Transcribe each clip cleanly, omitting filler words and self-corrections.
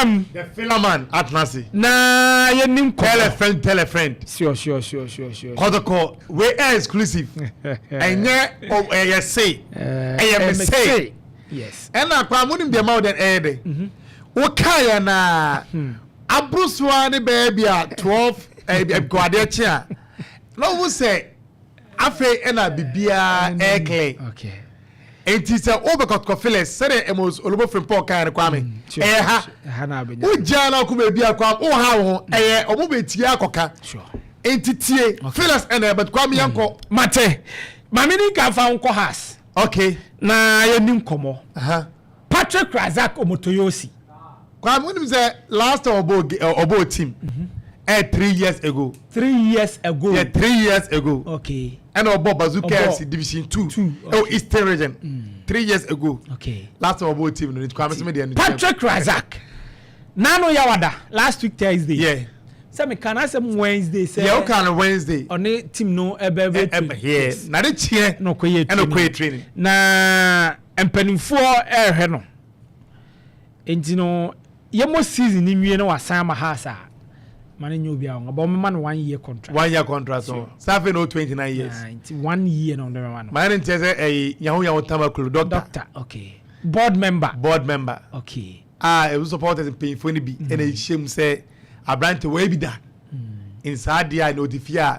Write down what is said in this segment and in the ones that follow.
Yebam. The Philaman at Nasi. Na yenim Tell a friend. Sure. Kotoko, we are exclusive. And yeah, say. say. Yes. And I come the amount that air. Okay, na. Opemsuo ni baby at 12. Guardia. No, we say. Afe ena bibia ekle. Okay. Enti se obekotko feles sere emos olobo frempo kan kwame. Ha na abenya. Uja na ku bibia kwam o ha ho omo betie akoka. Sure. Enti tie feles ena but kwame yanko mate. Mami ni ka fa nko has. Okay. Na yenim komo. Patrick Razak Omotoyosi. Kwame unim say last obo team. 3 years ago. 3 years ago. Yeah, 3 years ago. Okay. And Obo Bazooka Division 2. Okay. Oh, Eastern Region. 3 years ago. Okay. Last Obo team. Patrick Razak. Nano Yawada. Last week Thursday. Yeah. So me can ask Wednesday. Yeah, okay, on Wednesday. On the team no ebe. Yeah. Na de chie. No koye training. No koye training. Na empanimfo he no. Enti no yemo season ni wie no wasan ma ha sa. Man nyobia on about man 1 year contract. 1 year contract so. Serving no 29 years. 1 year no there man. Man say yahu tamakulu doctor. Okay. Board member. Okay. It was supported in pay for any be and a shame say a brand we be that. Inside the notify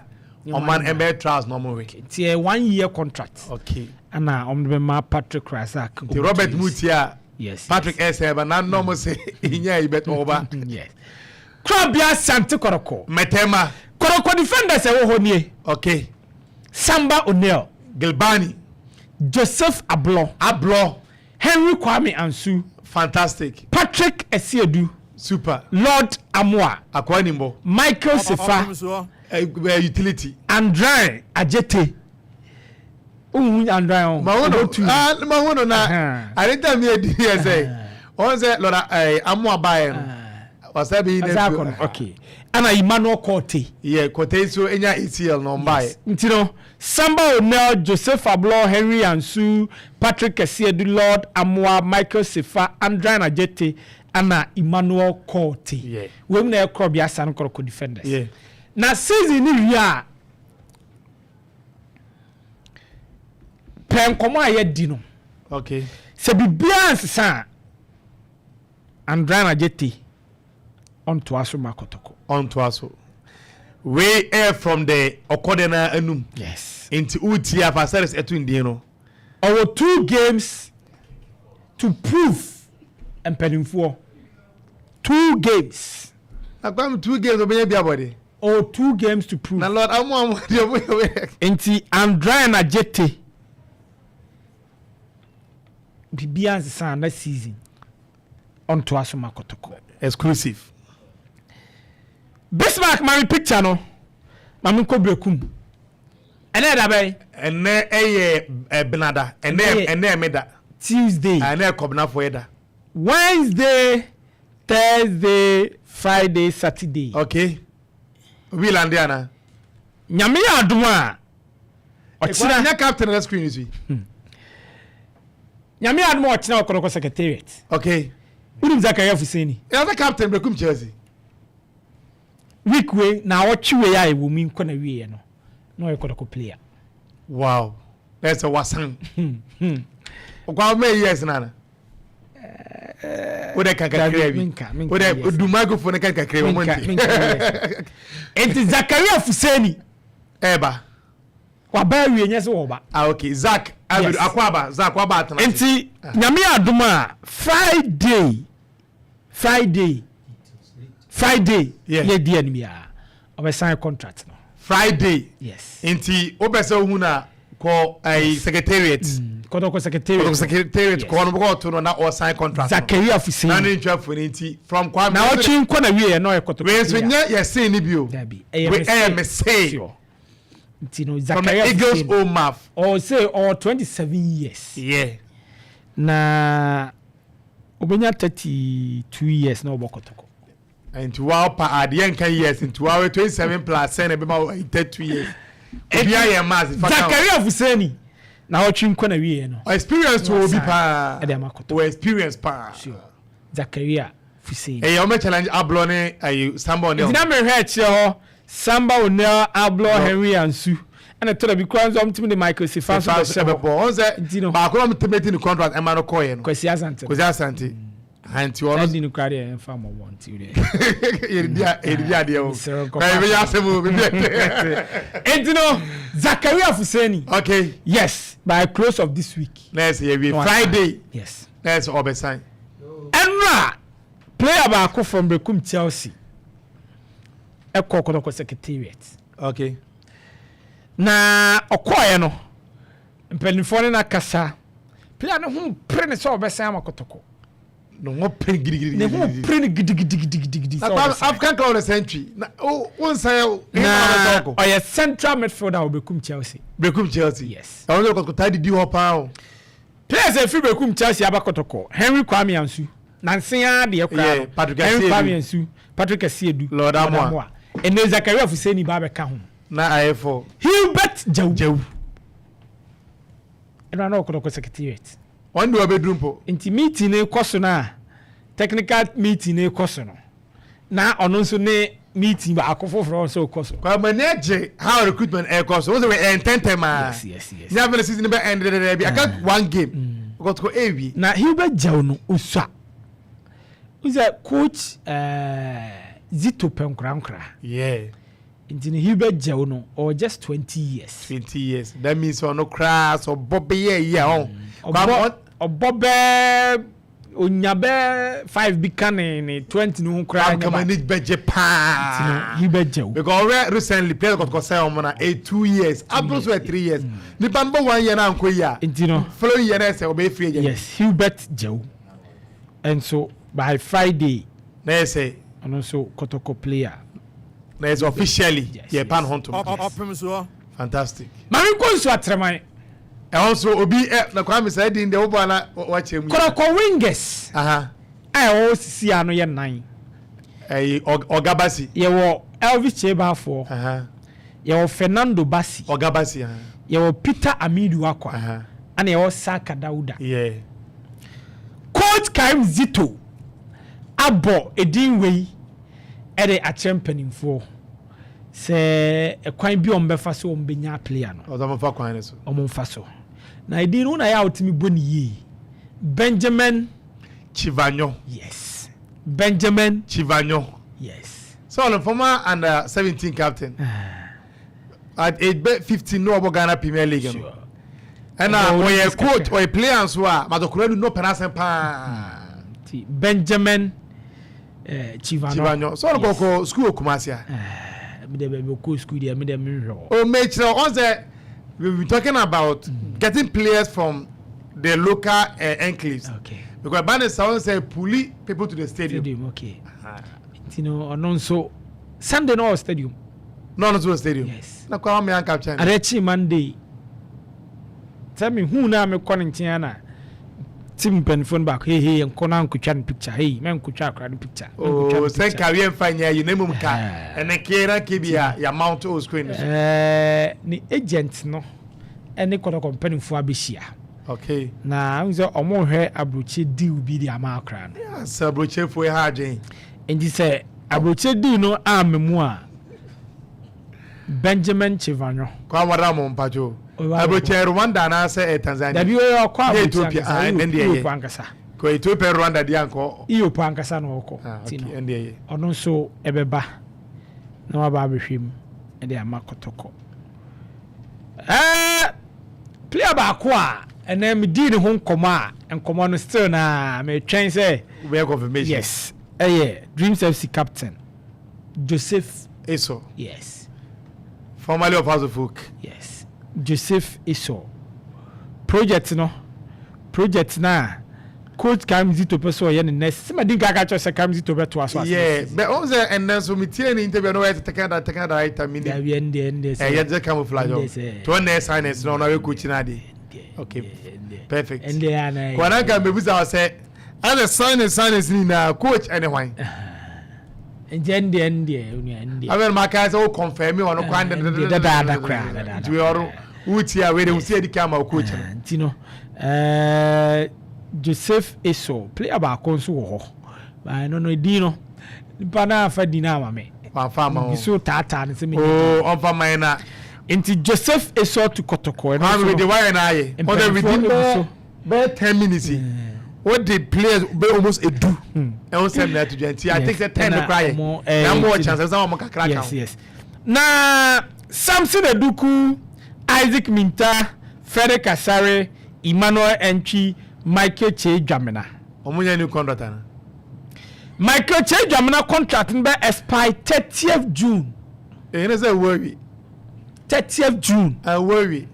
on man MBA trials normal way. It's a 1 year contract. Okay. And now Patrick Razak. The Robert Mutia. Yes. Patrick S. But not normal say in bet over. Yes. Krabia Santi Koroko. Metema. Koroko defenders honye. Okay. Samba O'Neil. Gilbani. Joseph Ablo. Henry Kwame Ansu. Fantastic. Patrick Esiedu. Super. Lord Amwa. Akwanimbo. Michael Sefa. Utility. Adrian Adjetey. Adrian. Mawono na. I didn't tell me a DSA. On say Lord Amwa Bayen. Okay. And Emmanuel Korte. Yeah, Korte so enya ECL no buy. Ntino Samba O'Neil, Joseph Ablo, Henry Ansu, Patrick Esiedu, Lord Amwa, Michael Sefa, Adrian Adjetey, and Emmanuel Korte. Yeah. We na Krobia San Koroko defenders. Yeah. Na season ni ria. Pen komo aye di no. Okay. Se bibia ansesa Adrian Adjetey onto aso makotoko. Onto aso. We air from the Okodena Enum. Yes. Into Utia Fasaris etu indieno. Our 2 games to prove empenimfo. 2 games. Akwam 2 games obeye bia body. Or 2 games to prove. Na Lord amu Enti Adrian Adjetey. Bibia nsa na season. Onto aso makotoko. Exclusive. Bismarck mami picture no. Mami ko brekum. Ene da bay. Ene benada. Ene meda. Tuesday. Ene kobna for eda. Wednesday, Thursday, Friday, Saturday. Okay. We land ana. Nyame adom a. Ochina nya captain na screen is we. Nyame adom a ochina Kotoko secretariat. Okay. Unim Zakaria Fuseini. Ya the captain brekum Chelsea. Week way na ochiwe ya ewu mi nko na wie no. No e Kotoko player. Wow. That's a wasan. Okwa me years nana. Ode kan kakra bi. Ode du microphone kan kakra bi monti. Enti Zakaria Fuseini. Eba. Wa ba wie nyese wo ba. Ah okay. Zak akwaba atana. Enti nyame adom a Friday. Yeah. Le dia ni bia. Obe sign contract no. Friday. Yes. Enti obese hu na ko secretariat. Kotoko secretariat. Ko no go to no na o sign contract. Zakaria Fuseini. Na ni ntwa for enti from Kwame. Na ochi nko na wie no e Kotoko. We so nya ye say ni bio. We am say. Enti no From Zakaria Eagles old mouth. Or say 27 years. Yeah. Na obenya 32 years na obokotoko. And to our pa adian kan years into our 27 plus send be ma 32 years. Ebia ye mass Zakaria Fuseini na ochi nko na wie no. Experience to be pa. E dey makoto. We experience pa. Sure. Zakaria Fuseini. Hey, you challenge Ablone ayi Samba O'Neal. Ntina me hwe che Samba O'Neal Ablo Henry Ansu. And to be crowned on to the Michael Sifanso Sebo. Ba ko am temeti ni contract e ma no koye no. Kwesi Asante. Kwesi Asante. Anti ono di no krade en fam want you there. Eri dia o. Kai be yasemu be be. Entino Zakaria Fuseini. Okay. Yes, by close of this week. Let's hear Friday. Yes. Let's Obesan. Enra player back from Bekum Chelsea. E Kotoko Secretariat. Okay. Na okoye no mpanifo ne na kasa player no hu pre ne so obesan makotoko no ho pre gidigidi ne hu pre ne gidigidi so African club century na won say na oye central midfielder obekum Chelsea yes I want to go didi ho pa o players e free Bekum Chelsea abakotoko Henry Kwame Ansu nansia de ekra Henry Kwame Ansu Patrick Asiedu Lord Amoa and Zakaria Fuseini ba be ka ho na ayefo Hubert Jawu eno na Kotoko Secretariat on do bedroom po inti meeting ne koso na technical meeting ne koso no na ono nso ne meeting ba akofoforo so koso kwa manage how recruitment air koso was we ententema yes ya vele season be end there be aka one game got go evi na Hubert Jawu no usua uza coach Zito Penkrankra yeah Intini Hubert Jawu no or just 20 years. That means no crass or Bobby yeah on. Or Bobbe Unyabe 5 bikane 20 no cry come and need budget pa Hubert Jawu. Because recently players got say on 2 years. Abros were 3 years. Ni bamba 1 year na nko ya. Intino following year na say obey free agent. Yes, Hubert Jawu. And so by Friday na say and also Kotoko player is officially pan hunt Opemsuo. Fantastic. Mami konso atreman. And also obi na Kwame said in the obo na watch him. Kotoko wingers. I o sisi ano ye nan. Ogabasi. Ye wo Elvis Chebafo. Ye wo Fernando Basi. Ogabasi. Ye wo Peter Amidu Akwa. And ye wo Saka Dauda. Yeah. Coach Karim Zito. Abo edin wei ere a championing for se e kwan bi on befa so on benya player no o fa kwan so o mo fa so na edin no na ya otimi boni yi Benjamin Chivanyo. Yes, Benjamin Chivanyo. Yes, so the former under 17 captain at age 15 no Ghana Premier League sure. And now we coach or player so madokuru no penalty pa Benjamin Chivanyo. So yes. Go school Kumasia. Me dey go school there me dey me hwo. Oh mate, on the we talking about getting players from the local enclaves. Okay. Because Bane sound say pull people to the stadium. Okay. You know, anonso Sunday no stadium. No to the stadium. Yes. Na kwa me an captain. Arechi Monday. Tell me who na me konin na. Tim phone back hey nkona nkutwa picture hey men nkutwa akra picture oh sen career fanya you name ka ene kera ke bia ya mount o screen ni agent no ene kodo company fu abehia okay na nzo omo hwe abroche deal bi di ama akra no yes abroche fu ha adwen enji se abroche deal no amemu a Benjamin Chivanyo kwa wada mo mpacho abroche Rwanda na se Tanzania dabi o kwa Ethiopia pankasa ko Ethiopia Rwanda dia nko iyo pankasa no oko tino ndeye ono so ebeba na waba abehwem ede ama Kotoko player ba ko a ene me di ne ho nkomo no still na me twen say we confirmation yes Dreams FC captain Joseph Eso yes formerly of House of Folk yes Joseph Eso project na coach Kamzito person ye next see madin gaga cho say Kamzito beto aso yeah but on say and then so me tie ni interview no we take that right time ya we end yeah just camouflage to next signs no we coach na dey okay perfect and they are kwana kan be buza say as a signs ni na coach anyone Ndi. I mean, my guys all confirm me on the kind of we are Utia, where they see the camera coach. Tino, Joseph Eso, play about console. I don't know dino nipa na afa dina ma me Fama so tata ne se me on fa na Inti Joseph Eso to Kotoko and with the wire na ye on the within be 10 minutes what the players be almost a do and on send that to Genti I think that 10 no cry na more chances na mo kakra yes yes na Samson Eduku Isaac Minta Frederick Kasare Emmanuel Entry Michael Che Jamina omunya new contract na Michael Che Jamina contract be expire 30th June you say worry 30th June I worry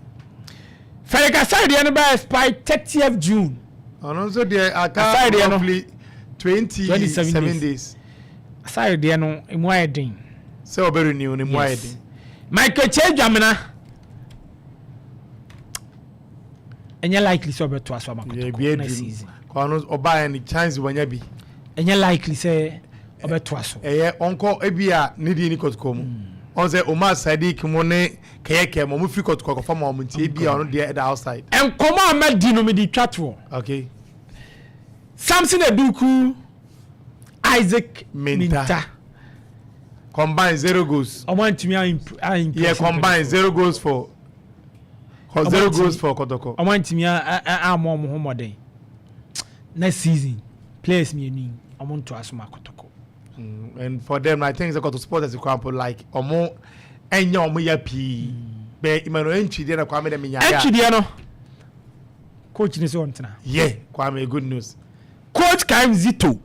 Frederick Kasare dey be expire 30th June and also there account roughly 27 days aside dey no emu ayedin say oberu new ni mu ayedin Michael Che Jamina enye likely so beto aso amakoto next season kono oba any chance wanya bi enye likely say obeto aso onko ebia nidi ni Kotoko mu on say Omar Sadiq mo ne keke mo free Kotoko for mo nti ebia on there at the outside enkomo amadi no me di twatwo okay Samson Eduku Isaac Minta combine 0 goals omantimi yeah combine 0 goals for 0 goals for Kotoko omantimi amo mo homoden next season players me ni omonto asoma Kotoko and for them I think they got to support as example like omo enya omo ya pi be Emmanuel Entry dey na Kwame dem nya ya Entry dey no coach ni so ontina yeah Kwame good news coach Kaim Zito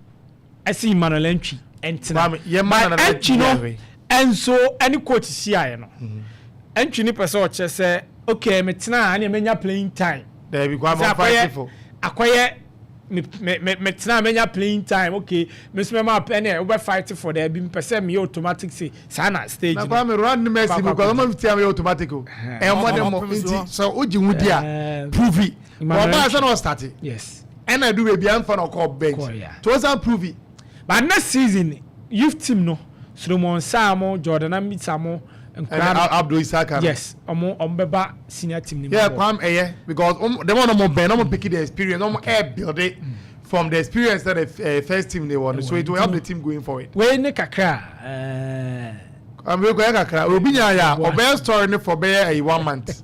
asi Emmanuel Entry entina Kwame ye man na Entry no enso any coach sia no Entry ni person o che say okay metina na menya playing time there be Kwame fight for akoye me tina menya playing time okay me so me penny we fight for there be person me automatic say sana stage na Kwame run the Messi because I'm 50 am automatic e mo dem nti so oji hudi a prove it but ba say no start yes and I do we be am for no call bench to us prove it but next season youth team no Solomon Samo Jordan Amitsamo and Abdul Isaka yes ombeba senior team ni yeah Kwame because they want more ben pick the experience air build it from the experience that the first team they won so it will help the team going forward we ne kakra I'm going kakra obi nya ya obey story for be 1 month